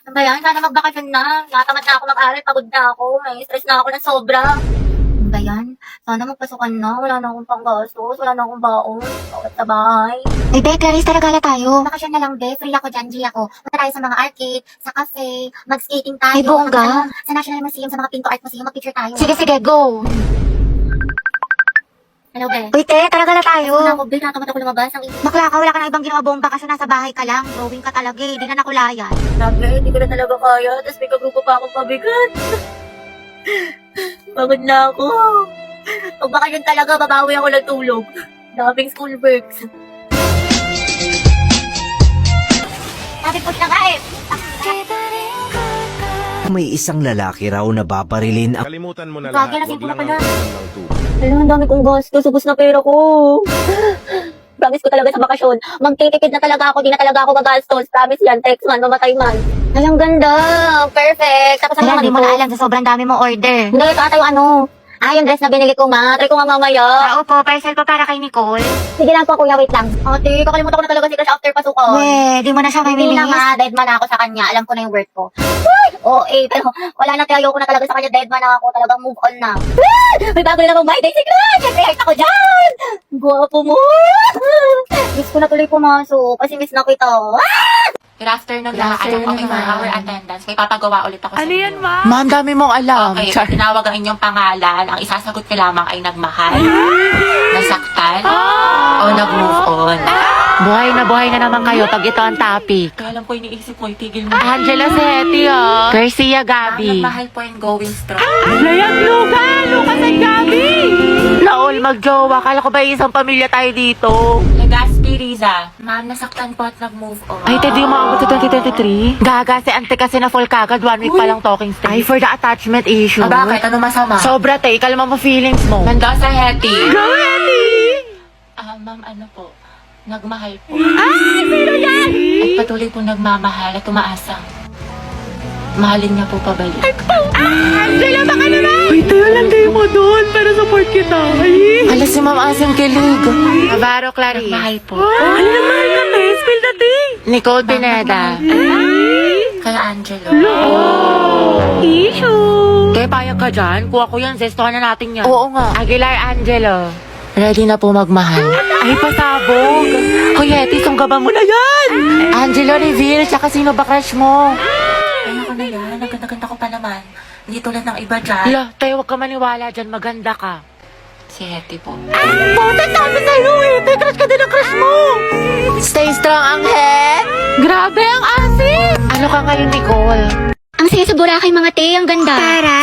Ano ba yan? Sana magbakasyon na. Natamad na ako mag-aral. Pagod na ako. May stress na ako ng sobra. Ano ba yan? Sana magpasukan na. Wala na akong panggastos. Wala na akong baon. Bawat sa bahay. Ay, Be, Clarice, talaga tayo. Bakasyon na lang, Be. Free ako dyan, G ako. Punta tayo sa mga arcade, sa cafe, mag-skating tayo. Ay, bongga. Sa National Museum, sa mga Pinto Art Museum, mag-picture tayo. Sige, sige, go. Hello, Be. Uy, te, talaga na tayo. Ano ako, Be? Natamad ako lumabas. Ang Bakla ka, wala ka na ibang ginawa buong bakasyon, nasa bahay ka lang. Drawing ka talaga eh, di na nakulayan. Grabe, hindi ko na talaga kaya. Tapos may kagrupo pa akong pabigat. Pagod na ako. Pag bakasyon talaga, babawi ako ng tulog. Daming school works. Sabi po siya nga eh. May isang lalaki raw na babarilin ang Kalimutan mo na Gagi, lahat. lasing ko Huwag na lang pala. ang ng tubig. Alam, ang dami kong gastos. Ubus na pera ko. Promise ko talaga sa bakasyon. Magtitipid na talaga ako. Di na talaga ako magastos. Promise yan. Text man, mamatay man. Ay, ang ganda. Perfect. Tapos ang Wala, naman di mo na alam sa sobrang dami mo order. Hindi, ito ata yung ano. Yung dress na binili ko, ma. Try ko nga mamaya. Opo, parcel ko para kay Nicole. Sige lang po, kuya. Wait lang. Ate, kakalimutan ko na talaga si Crush after pasukan. We, di mo na siya may Hindi na bilis. nga, dead man ako sa kanya. Alam ko na yung worth ko. Oo, pero wala na tayo ko na talaga sa kanya. Dead man ako. Talagang move on na. May bago na namang my day si Crush. Siyempre, heart ako dyan. Guwapo mo. Miss ko na tuloy pumasok kasi miss na kita. Good afternoon lahat. Okay, for our attendance, may papagawa ulit ako sa Ano inyo. yan, ma? Ma'am, dami mong alam. Okay, Char. tinawag ang inyong pangalan. Ang isasagot ko lamang ay nagmahal, nasaktan, o nag-move on. Buhay na naman kayo pag ito ang topic. Kaya alam ko, iniisip mo, itigil mo. Angela Seti, oh. Garcia Gabi. Nagmahal po and going strong. Layag Lucas and Gabi! Laol, magjowa. Kala ko ba isang pamilya tayo dito? Legaspi Riza, ma'am, nasaktan po at nag-move on. Ay, hindi mo maabot sa 2023? Gaga, si ante kasi na full kagad. 1 week pa lang talking stage. Ay, for the attachment issue. Ah, bakit? Ano masama? Sobra, te. Kalma mo feelings mo. Ganda sa Hetty. Go, Hetty! Ma'am, ano po? Nagmahal po. Sino yan? At patuloy po nagmamahal at umaasa. Mahalin niya po pabalik. Angela, baka naman! Uy, tayo lang tayo mo doon para support kita. Ay! Alas si Ma'am Asim kilig. Navarro Clarice. Nagmahal po. Ano na mahal kami? Spill the tea! Nicole Pineda. Kaya Angelo. Issue! Kaya payag ka dyan? Kuha ko yan. Zestohan na natin yan. Oo nga. Aguilar Angelo. Ready na po magmahal. Ay, pasabog. Hoy, Hetty, sunggaban mo na yan! Angelo, reveal. Tsaka sino ba crush mo? Kaya ko na yan. Ang ganda-ganda ko pa naman. Hindi tulad ng iba dyan. Hala, tayo huwag ka maniwala dyan. Maganda ka. Si Hetty po. Puta, sabi sa'yo eh. Tay, crush ka din ang crush mo. Stay strong, Angel. Grabe ang asin. Ano ka ngayon, Nicole? Ang saya sa Boracay, mga te, ang ganda.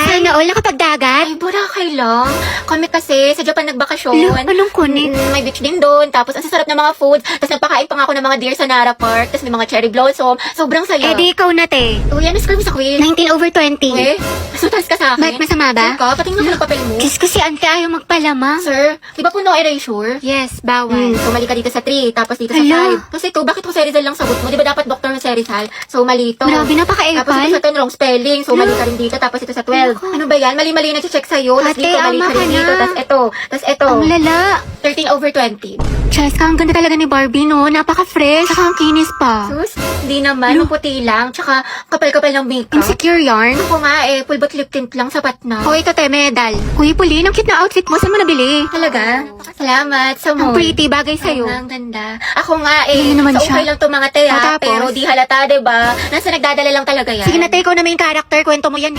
Sana all nakapagdagat. Ay, Boracay lang. Kami kasi sa Japan nagbakasyon. Anong kunin? May beach din doon. Tapos, ang sasarap ng mga food. Tapos, nagpakain pa nga ako ng mga deer sa Nara Park. Tapos, may mga cherry blossom. Sobrang saya. Eh di ikaw na, te. Uy, ano scrum sa quiz? 19/20. Eh, masutas ka sa akin. Bakit masama ba? Sir ka, patingin ako ng papel mo. Diyos ko si ante ayaw magpalama. Sir, di ba po no erasure? Yes, bawal. So, mali ka dito sa 3, tapos dito sa Hala. 5. Tapos ito, bakit Jose Rizal lang sagot mo? Di ba dapat Dr. Jose Rizal? So, mali ito. Grabe, Tapos napaka-epal. ito sa 10, wrong spelling. So, mali ka rin dito. Tapos ito sa 12. Ano ba yan? Mali-mali na check sa'yo. Tapos Ate, dito, mali ama ka rin ka dito. na. Tapos ito. Tapos ito. Ang lala. 13/20. Cheska, ang ganda talaga ni Barbie, no? Napaka-fresh. Saka ang kinis pa. Sus, hindi naman. Yung puti lang. Tsaka, kapal-kapal ng makeup. Insecure yarn. Ako nga eh, full bot lip tint lang, sapat na. O, ito te, medal. Uy, Pauline, ang cute na outfit mo. Saan mo nabili? Talaga? Salamat sa Ang mo. pretty, bagay sa'yo. Ang ganda. Ako nga eh, Ayun naman sa siya. okay lang to mga te O, ha, tapos? pero di halata, diba? Nasa nagdadala lang talaga yan. Sige na, te, ikaw na main character. Kwento mo yan,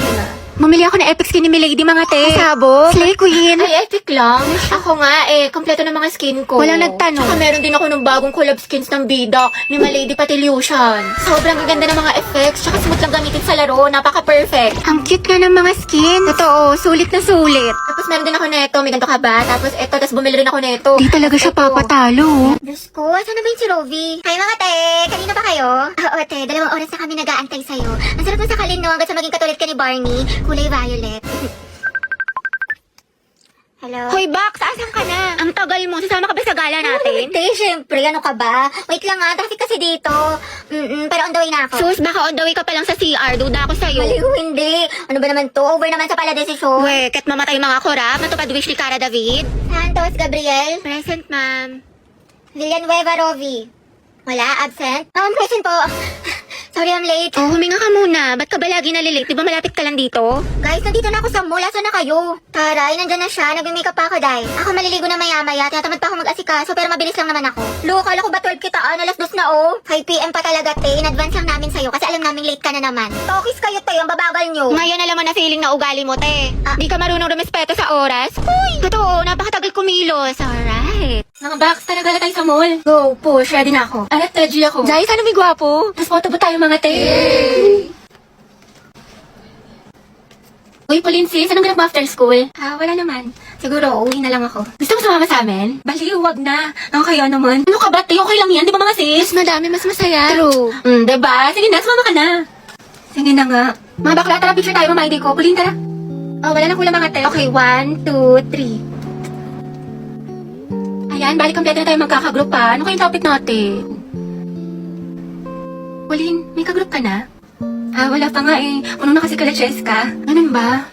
Mamili ako ng epic skin ni Milady, mga te. Pasabog. Slay Queen. Ay, epic lang. Ako nga eh, kompleto ng mga skin ko. Walang nagtanong. Tsaka meron din ako ng bagong collab skins ng bida ni Malady Patilution. Sobrang gaganda ng mga effects, tsaka smooth lang gamitin sa laro, napaka-perfect. Ang cute nga ng mga skin. Totoo, sulit na sulit. Tapos meron din ako neto, may ganito ka ba? Tapos eto, tapos bumili rin ako neto. Di talaga siya Ito. papatalo. Diyos ko, saan na ba yung si Rovi? Hi mga te, kanina ba kayo? Oo te, 2 oras na kami nag-aantay sa'yo. Ang sarap mo sa kalin no, hanggang sa maging katulad ka ni Barney, kulay violet. Hello? Hoy, Bax, asan ka na? Ang tagal mo. Sasama ka ba sa gala natin? Te, syempre, ano ka ba? Wait lang nga, traffic kasi dito. Pero on the way na ako. Sus, baka on the way ka pa lang sa CR. Duda ako sa'yo. Maliw, hindi. Ano ba naman to? Over naman sa pala desisyon. We, kat mamatay mga korap. Natupad wish ni Cara David. Santos, Gabriel. Present, ma'am. Villanueva, Rovi. Wala, absent. Present po. Sorry, I'm late. Oh, huminga ka muna. Ba't ka ba lagi nalilate? Di ba malapit ka lang dito? Guys, nandito na ako sa mall. Asan na kayo? Taray, nandyan na siya. Nag-makeup pa ako, Day. Ako maliligo na maya-maya. Tinatamad pa ako mag-asikaso, pero mabilis lang naman ako. Lo, kala ko ba 12 kitaan? Alas 2 na, oh. 5 p.m. pa talaga, te. In advance lang namin sa'yo kasi alam namin late ka na naman. Tokis kayo, te. Ang babagal nyo. Ngayon alam mo na feeling na ugali mo, te. Di ka marunong rumespeto sa oras. Uy, totoo. Napakatagal kumilos. Alright. Mga box, talaga na tayo sa mall. Go, push. Ready na ako. Alat, Teji ako. Jai, sana may gwapo. Tapos photo ba tayo mga te? Uy, Pauline sis, anong ganap mo after school? Wala naman. Siguro, uwi na lang ako. Gusto mo sumama sa amin? Bali, huwag na. Ako kaya naman. Ano ka ba, te? Okay lang yan, di ba mga sis? Mas madami, mas masaya. True. Diba? Sige na, sumama ka na. Sige na nga. Mga bakla, tara, picture tayo, mama ID ko. Pauline, tara. Wala na kulang mga te. Okay, 1, 2, 3. Ayan, bali kompleto na tayo magkakagroup pa. Ano kayong topic natin? Pauline, may kagroup ka na? Wala pa nga eh. Puno na kasi kala Cheska. Ganun ba?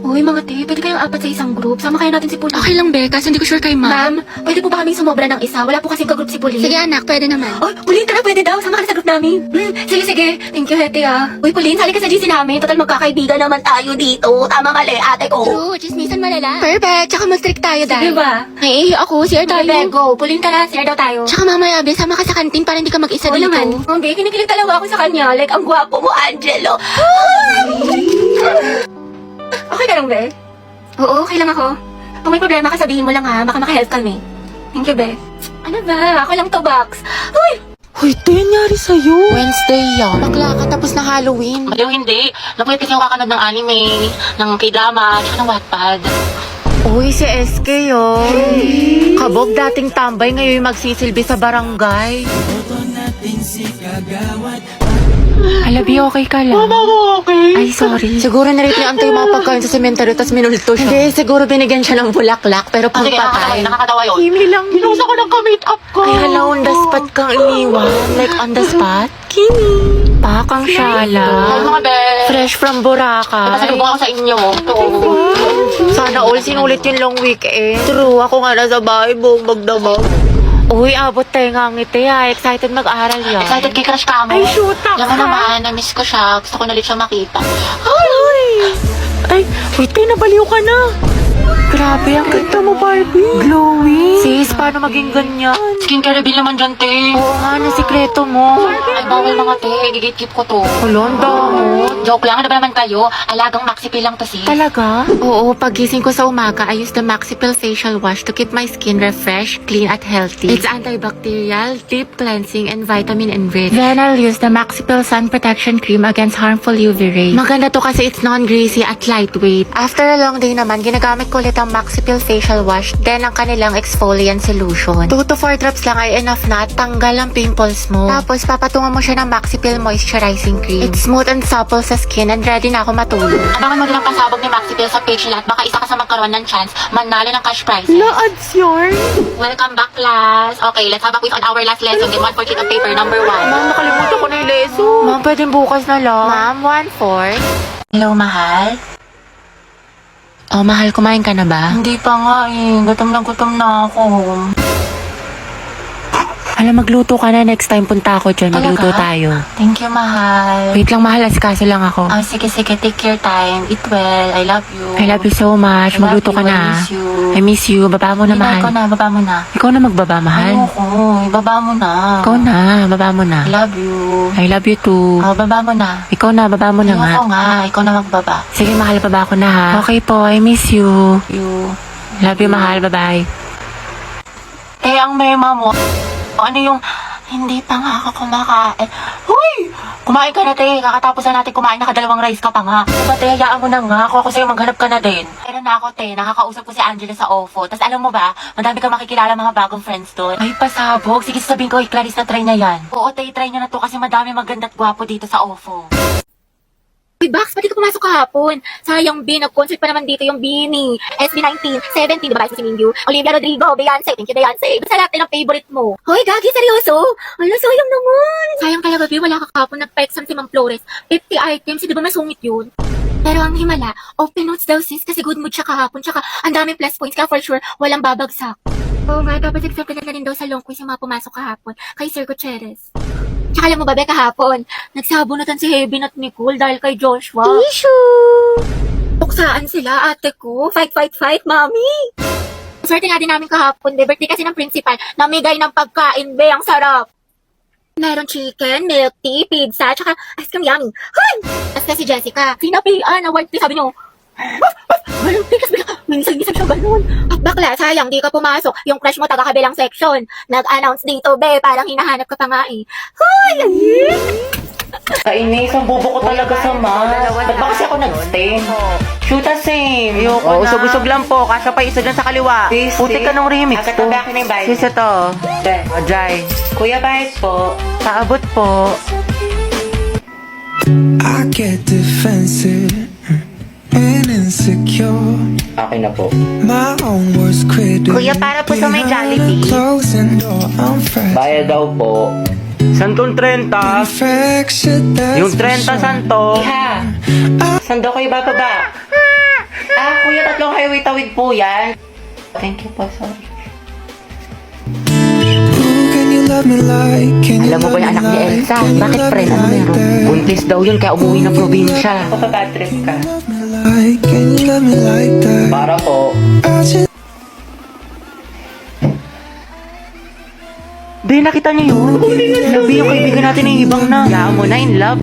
Uy, mga te, pwede kayong apat sa isang group. Sama kayo natin si Pauline. Okay lang, Be, kasi hindi ko sure kay Ma'am, pwede po ba kaming sumobra ng isa? Wala po kasing kagroup si Pauline. Sige, anak, pwede naman. Oh, Pauline, tara, pwede daw. Sama ka na sa group namin. Sige, sige. Thank you, Hete, ah. Uy, Pauline, sali ka sa GC namin. Total, magkakaibigan naman tayo dito. Tama mali, ate ko. True, chismisan malala. Perfect, tsaka mag-strict tayo, Dai. Diba? Naiihi ako, share tayo. Bebe, go. Pauline, tara, share daw tayo. Tsaka mamaya, Be, sama ka sa kantin para hindi ka mag-isa Oo dito. naman. Be, kinikilig talaga ako sa kanya. Like, ang gwapo mo, Angelo. Okay ka lang, Be? Oo, okay lang ako. Kung may problema ka, sabihin mo lang ha. Baka makahelp kami. Thank you, Be. Ano ba? Ako lang to, Box. Uy! Hoy, te, nangyari sa'yo? Wednesday yan. Bakla ka, tapos na Halloween. Baliw hindi. Nakulit kasi ako kakanood ng anime, ng k-drama, tsaka ng Wattpad. Uy, si SK, oh. Kabog dating tambay, ngayon magsisilbi sa barangay. Alabi, okay ka lang? okay. Ay, sorry. Siguro narito niya antay yung mga pagkain sa sementeryo, tapos minulto siya. Hindi, siguro binigyan siya ng bulaklak, pero Sige, pangpatay. nakakatawa yun. Kimi lang yun. Pinusa ko ng ka-makeup ko. Ay, hala, on the spot kang iniwan. Like, on the spot? Kimi. Pakang Ay, syala. mga Be. Fresh from Boracay. Pasalubong ako sa inyo. Ito. Sana all sinulit yung long weekend. True, ako nga nasa bahay, buong magdamag. Uy, abot tayo nga ngiti ha. Excited mag-aral yan. Excited kay crush ka mo. Ay, shoot up, Alam mo ha? naman, na-miss ko siya. Gusto ko na ulit siya makita. Ay, wait, tayo nabaliw ka na. Grabe, ang ganda mo, Barbie. Glowing. Sis, paano maging ganyan? Skincare reveal naman dyan, te. Oo nga, na sikreto mo. Ay, bawal mga te. Gigit-keep ko to. Kulon daw. Joke lang. Ano ba naman kayo? Alagang maxipil lang to, sis. Talaga? Oo, pagising ko sa umaga, I use the Maxipil Facial Wash to keep my skin refreshed, clean, at healthy. It's antibacterial, deep cleansing, and vitamin enriched. Then I'll use the Maxipil Sun Protection Cream against harmful UV rays. Maganda to kasi it's non-greasy at lightweight. After a long day naman, ginagamit ko ulit ang Maxipil Facial Wash, then ang kanilang exfoliant solution. 2 to 4 drops lang ay enough na at tanggal ang pimples mo. Tapos papatungan mo siya ng Maxipil Moisturizing Cream. It's smooth and supple sa skin and ready na ako matulog. Abangan mo din ang pasabog ni Maxipil sa page nila at baka isa ka sa magkaroon ng chance manalo ng cash prizes. Ads yarn? Welcome back, class. Okay, let's have a quiz on our last lesson. Get 1 for sheet of paper, number 1. Ma'am, nakalimutan ko na yung lesson. Ma'am, pwedeng bukas na lang. Ma'am, 1/4. Hello, mahal? Oh, mahal, kumain ka na ba? Hindi pa nga eh. Gutom na ako. Alam, magluto ka na. Next time punta ako dyan. Talaga? Magluto tayo. Thank you, mahal. Wait lang, mahal. Asikaso lang ako. Sige, sige. Take your time. Eat well. I love you. I love you so much. I love Magluto you. ka na. I miss you. I miss you. Baba mo na, Hindi na, mahal. ikaw na. Baba mo na. Ikaw na magbaba, mahal. Ayoko. Ibaba mo na. Ikaw na. Baba mo na. I love you. I love you too. Oh, baba mo na. Ikaw na. Baba mo na nga. Ayoko nga. Ikaw na magbaba. Sige, mahal. Baba ko na ha. Okay po. I miss you. You. Love you, mahal. Bye-bye. Ang mema mo. Ano yung... Hindi pa nga ako kumakain. Huy! Kumain ka na, te. Kakatapos na natin kumain, nakadalawang rice ka pa nga. Diba, te, hayaan mo na nga. Ako sa'yo, maghanap ka na din. Pero na ako, te. Nakakausap ko si Angela sa OFO. Tapos alam mo ba, madami ka makikilala mga bagong friends doon. Ay, pasabog. Sige, sabihin ko, Clarice na try na yan. Oo, te, try niya na to kasi madami maganda at gwapo dito sa OFO. Uy, Bax, pati ka pumasok kahapon. Sayang, B, nag-concert pa naman dito yung B ni SB19, 17, diba, si Mingyu, Olivia Rodrigo, Beyonce, thank you, Beyonce. Basta lahat din ang favorite mo. Hoy, Gagi, seryoso? Ala, sayang naman. Sayang talaga, B, wala ka kahapon, nagpa-exam si Ma'am Flores. 50 items, di ba masungit yun? Pero ang himala, open notes daw sis, kasi good mood siya kahapon, tsaka ang daming plus points, kaya for sure, walang babagsak. Oo nga, dapat accepted na rin daw sa long quiz yung mga pumasok kahapon kay Sir Gutierrez. Tsaka alam mo ba, Be, kahapon, nagsabunutan si Heaven at Nicole dahil kay Joshua. Issue! Tuksaan sila, ate ko. Fight, fight, fight, mami! Swerte nga din namin kahapon, Be. Birthday kasi ng principal. Namigay ng pagkain, Be. Ang sarap! Meron chicken, milk tea, pizza, tsaka ice cream yummy. Hoy! Tapos si Jessica, sinapian na white tea, sabi niyo. Walang tea, kasi minsan-minsan siya ganun. At bakla, sayang, di ka pumasok. Yung crush mo taga-kabilang section. Nag-announce dito, Be, parang hinahanap ka pa nga eh. Hoy! Kainis, ang bobo ko talaga sa math. Ba't ba kasi ako nag-stain? Shoot a same. Ayoko Oo, na. usog-usog lang po. Kasya pa isa dyan sa kaliwa. Please, Puti ka nung remix Agad to. na ba akin na yung bayad? Sisa to. Ajay. Kuya, bayad po. Paabot po. I get defensive and insecure. Akin na po. My own worst critic. Kuya, para po sa may Behind Jollibee. a closing door, I'm fresh. Bayad daw po. Santong 30. Infection, that's Yung for 30 sure. santo. Iha! Saan daw kayo bababa? Kuya, 3 highway tawid po yan. Thank you po, sorry. Ooh, can you love me like? Can you Alam mo ba love yung me anak ni like? Elsa? Can you Bakit love friend? me Ano like meron? that? Buntis daw yun kaya umuwi ng probinsya. Bad trip ka. Love me like? Can you love me like that? Para po. I just Be, nakita niyo yun? Sabi yung kaibigan natin ng ibang na. Kaya mo na in love.